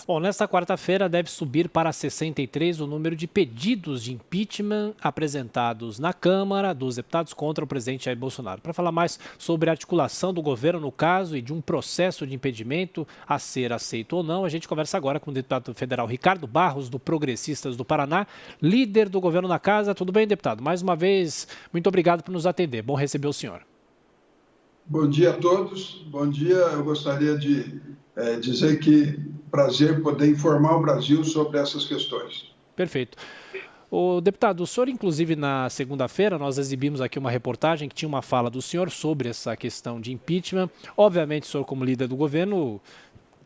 Bom, nesta quarta-feira deve subir para 63 o número de pedidos de impeachment apresentados na Câmara dos Deputados contra o presidente Jair Bolsonaro. Para falar mais sobre a articulação do governo no caso e de um processo de impedimento a ser aceito ou não, a gente conversa agora com o deputado federal Ricardo Barros, do Progressistas do Paraná, líder do governo na casa. Tudo bem, deputado? Mais uma vez, muito obrigado por nos atender. Bom receber o senhor. Bom dia a todos. Bom dia. Eu gostaria de dizer que prazer poder informar o Brasil sobre essas questões. Perfeito. O deputado, o senhor, inclusive, na segunda-feira, nós exibimos aqui uma reportagem que tinha uma fala do senhor sobre essa questão de impeachment. Obviamente, o senhor, como líder do governo,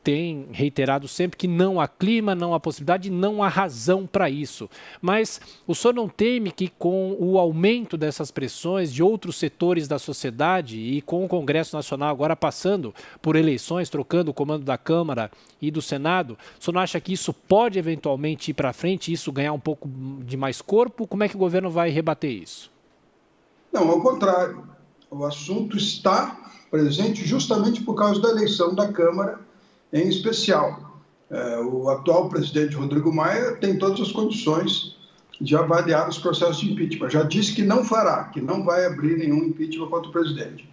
tem reiterado sempre que não há clima, não há possibilidade, não há razão para isso. Mas o senhor não teme que com o aumento dessas pressões de outros setores da sociedade e com o Congresso Nacional agora passando por eleições, trocando o comando da Câmara e do Senado, o senhor não acha que isso pode eventualmente ir para frente e isso ganhar um pouco de mais corpo? Como é que o governo vai rebater isso? Não, ao contrário. O assunto está presente justamente por causa da eleição da Câmara, em especial. O atual presidente Rodrigo Maia tem todas as condições de avaliar os processos de impeachment. Já disse que não fará, que não vai abrir nenhum impeachment contra o presidente.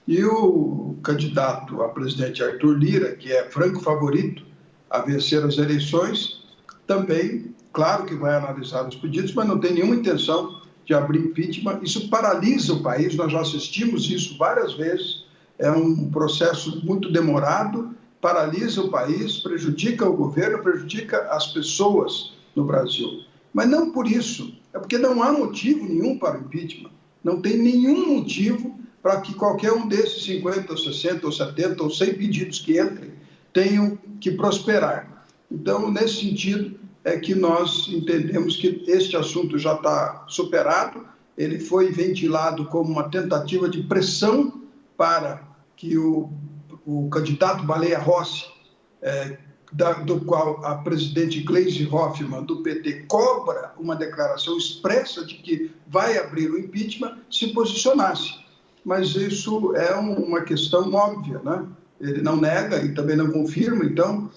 E o candidato a presidente Arthur Lira, que é franco favorito a vencer as eleições, também, claro que vai analisar os pedidos, mas não tem nenhuma intenção de abrir impeachment. Isso paralisa o país, nós já assistimos isso várias vezes. É um processo muito demorado, paralisa o país, prejudica o governo, prejudica as pessoas no Brasil. Mas não por isso, é porque não há motivo nenhum para o impeachment. Não tem nenhum motivo para que qualquer um desses 50, ou 60, ou 70, ou 100 pedidos que entrem tenham que prosperar. Então, nesse sentido, é que nós entendemos que este assunto já está superado, ele foi ventilado como uma tentativa de pressão para que o candidato Baleia Rossi, do qual a presidente Gleisi Hoffmann, do PT, cobra uma declaração expressa de que vai abrir o impeachment, se posicionasse. Mas isso é uma questão óbvia, né? Ele não nega e também não confirma, então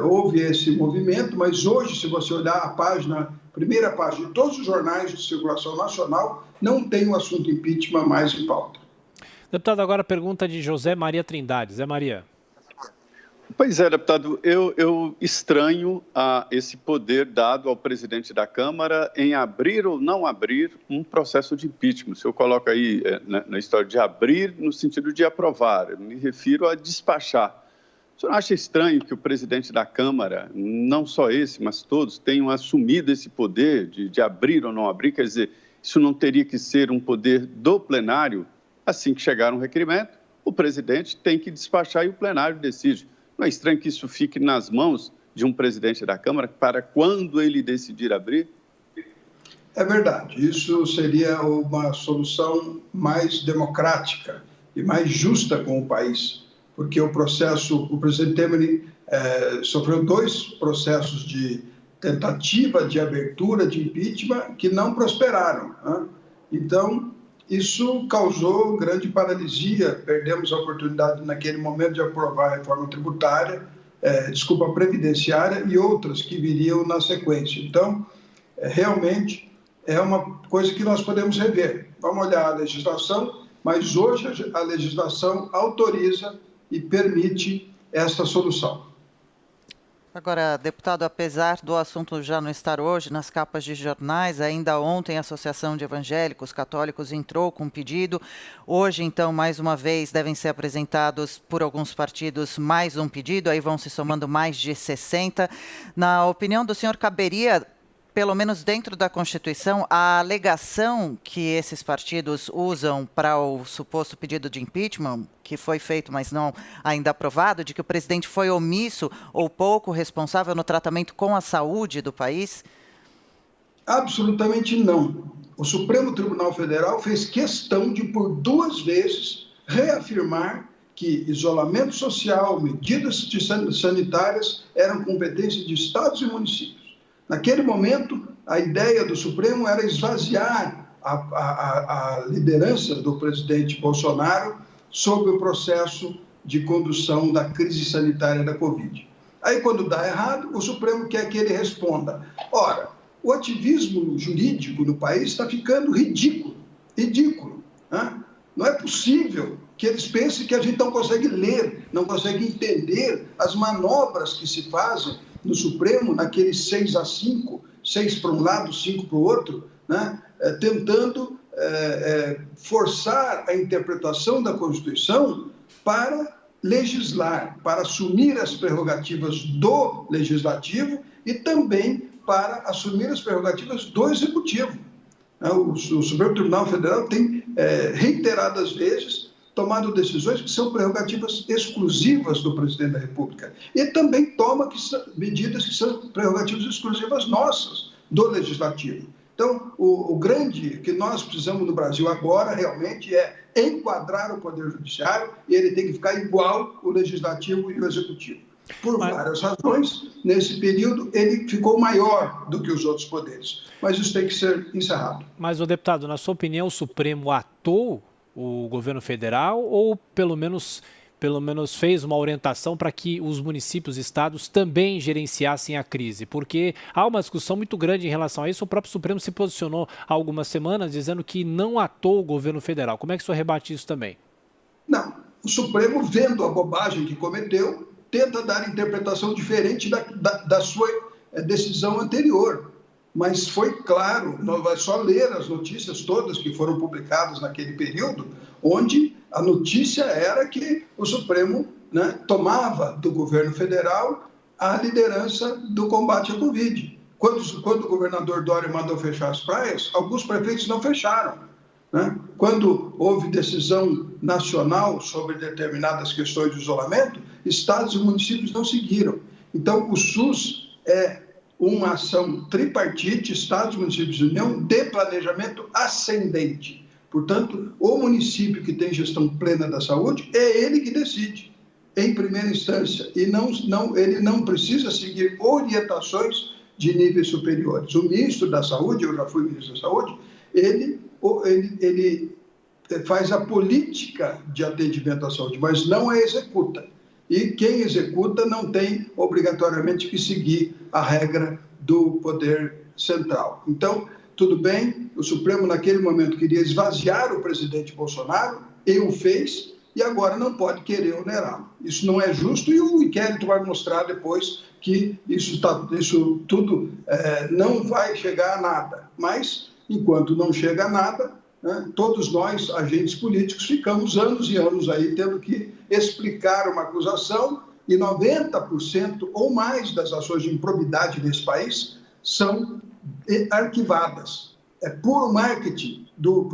houve esse movimento, mas hoje, se você olhar a primeira página de todos os jornais de circulação nacional, não tem o assunto impeachment mais em pauta. Deputado, agora a pergunta de José Maria Trindade. Zé Maria. Pois é, deputado, eu estranho esse poder dado ao presidente da Câmara em abrir ou não abrir um processo de impeachment. O senhor coloca aí na história de abrir no sentido de aprovar, eu me refiro a despachar. O senhor acha estranho que o presidente da Câmara, não só esse, mas todos, tenham assumido esse poder de abrir ou não abrir? Quer dizer, isso não teria que ser um poder do plenário? Assim que chegar um requerimento, o presidente tem que despachar e o plenário decide. Não é estranho que isso fique nas mãos de um presidente da Câmara para quando ele decidir abrir? É verdade. Isso seria uma solução mais democrática e mais justa com o país, porque o presidente Temer sofreu 2 processos de tentativa de abertura de impeachment que não prosperaram, né? Então, isso causou grande paralisia, perdemos a oportunidade naquele momento de aprovar a reforma tributária, previdenciária e outras que viriam na sequência. Então, realmente é uma coisa que nós podemos rever. Vamos olhar a legislação, mas hoje a legislação autoriza e permite essa solução. Agora, deputado, apesar do assunto já não estar hoje nas capas de jornais, ainda ontem a Associação de Evangélicos Católicos entrou com um pedido. Hoje, então, mais uma vez, devem ser apresentados por alguns partidos mais um pedido, aí vão se somando mais de 60. Na opinião do senhor, caberia, pelo menos dentro da Constituição, a alegação que esses partidos usam para o suposto pedido de impeachment, que foi feito, mas não ainda aprovado, de que o presidente foi omisso ou pouco responsável no tratamento com a saúde do país? Absolutamente não. O Supremo Tribunal Federal fez questão de, por 2 vezes, reafirmar que isolamento social, medidas sanitárias eram competência de estados e municípios. Naquele momento, a ideia do Supremo era esvaziar a liderança do presidente Bolsonaro sobre o processo de condução da crise sanitária da Covid. Aí, quando dá errado, o Supremo quer que ele responda. Ora, o ativismo jurídico no país está ficando ridículo. Ridículo. Né? Não é possível que eles pensem que a gente não consegue ler, não consegue entender as manobras que se fazem no Supremo, naquele 6-5, 6 para um lado, 5 para o outro, né? Tentando forçar a interpretação da Constituição para legislar, para assumir as prerrogativas do Legislativo e também para assumir as prerrogativas do Executivo. O Supremo Tribunal Federal tem reiteradas vezes tomado decisões que são prerrogativas exclusivas do presidente da República e também toma medidas que são prerrogativas exclusivas nossas, do Legislativo. Então, o grande que nós precisamos no Brasil agora realmente é enquadrar o Poder Judiciário e ele tem que ficar igual o Legislativo e o Executivo. Por várias razões, nesse período, ele ficou maior do que os outros poderes. Mas isso tem que ser encerrado. Mas, deputado, na sua opinião, o Supremo atou o governo federal ou pelo menos fez uma orientação para que os municípios e estados também gerenciassem a crise? Porque há uma discussão muito grande em relação a isso. O próprio Supremo se posicionou há algumas semanas dizendo que não atou o governo federal. Como é que o senhor rebate isso também? Não. O Supremo, vendo a bobagem que cometeu, tenta dar interpretação diferente da sua decisão anterior. Mas foi claro, é só ler as notícias todas que foram publicadas naquele período, onde a notícia era que o Supremo, né, tomava do governo federal a liderança do combate à Covid. Quando o governador Dória mandou fechar as praias, alguns prefeitos não fecharam. Né? Quando houve decisão nacional sobre determinadas questões de isolamento, estados e municípios não seguiram. Então, o SUS é uma ação tripartite, estados, municípios e União, de planejamento ascendente. Portanto, o município que tem gestão plena da saúde, é ele que decide, em primeira instância, e ele não precisa seguir orientações de níveis superiores. O ministro da Saúde, eu já fui ministro da Saúde, ele faz a política de atendimento à saúde, mas não a executa. E quem executa não tem obrigatoriamente que seguir a regra do poder central. Então, tudo bem, o Supremo naquele momento queria esvaziar o presidente Bolsonaro, e o fez, e agora não pode querer onerá-lo. Isso não é justo e o inquérito vai mostrar depois que isso tudo não vai chegar a nada. Mas, enquanto não chega a nada, né, todos nós, agentes políticos, ficamos anos e anos aí tendo que explicar uma acusação e 90% ou mais das ações de improbidade nesse país são arquivadas. É puro marketing do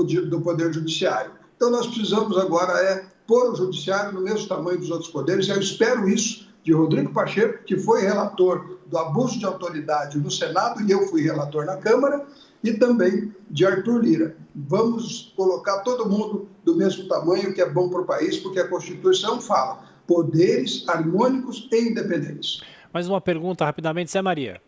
Poder Judiciário. Então, nós precisamos agora pôr o Judiciário no mesmo tamanho dos outros poderes. Eu espero isso de Rodrigo Pacheco, que foi relator do abuso de autoridade no Senado, e eu fui relator na Câmara, e também de Arthur Lira. Vamos colocar todo mundo do mesmo tamanho, que é bom para o país, porque a Constituição fala poderes harmônicos e independentes. Mais uma pergunta rapidamente, Zé Maria.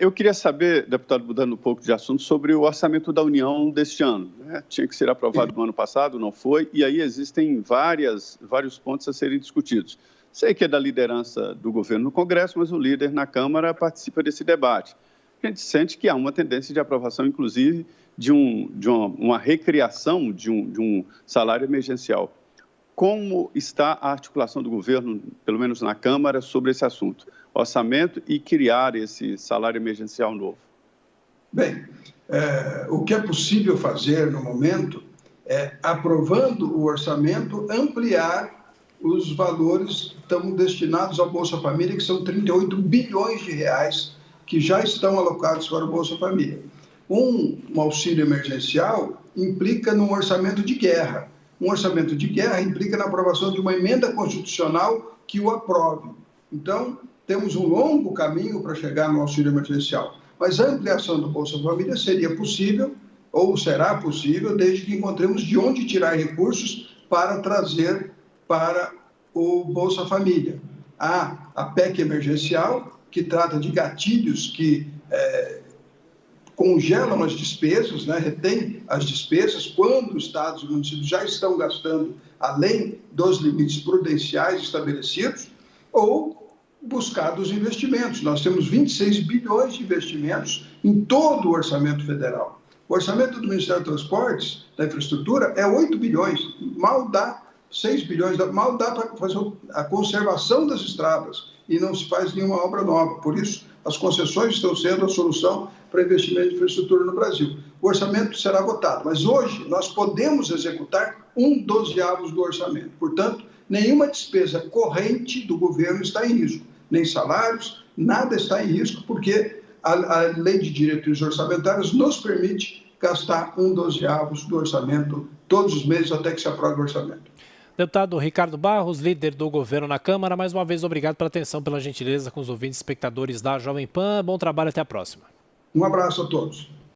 Eu queria saber, deputado, mudando um pouco de assunto, sobre o orçamento da União deste ano. Né? Tinha que ser aprovado no ano passado, não foi, e aí existem vários pontos a serem discutidos. Sei que é da liderança do governo no Congresso, mas o líder na Câmara participa desse debate. A gente sente que há uma tendência de aprovação, inclusive, de uma recriação de um salário emergencial. Como está a articulação do governo, pelo menos na Câmara, sobre esse assunto? Orçamento e criar esse salário emergencial novo? Bem, o que é possível fazer no momento é, aprovando o orçamento, ampliar os valores que estão destinados ao Bolsa Família, que são 38 bilhões de reais que já estão alocados para o Bolsa Família. Um auxílio emergencial implica num orçamento de guerra. Um orçamento de guerra implica na aprovação de uma emenda constitucional que o aprove. Então, temos um longo caminho para chegar no auxílio emergencial. Mas a ampliação do Bolsa Família seria possível, ou será possível, desde que encontremos de onde tirar recursos para trazer para o Bolsa Família. Há a PEC emergencial, que trata de gatilhos que congelam as despesas, né, retém as despesas quando os estados e municípios já estão gastando além dos limites prudenciais estabelecidos, ou buscado os investimentos. Nós temos 26 bilhões de investimentos em todo o orçamento federal. O orçamento do Ministério dos Transportes, da infraestrutura, é 8 bilhões, mal dá 6 bilhões, mal dá para fazer a conservação das estradas e não se faz nenhuma obra nova. Por isso, as concessões estão sendo a solução para investimento em infraestrutura no Brasil. O orçamento será votado, mas hoje nós podemos executar 1/12 do orçamento. Portanto, nenhuma despesa corrente do governo está em risco, nem salários, nada está em risco, porque a lei de diretrizes orçamentárias nos permite gastar 1/12 do orçamento todos os meses até que se aprove o orçamento. Deputado Ricardo Barros, líder do governo na Câmara, mais uma vez obrigado pela atenção, pela gentileza com os ouvintes e espectadores da Jovem Pan. Bom trabalho, até a próxima. Um abraço a todos.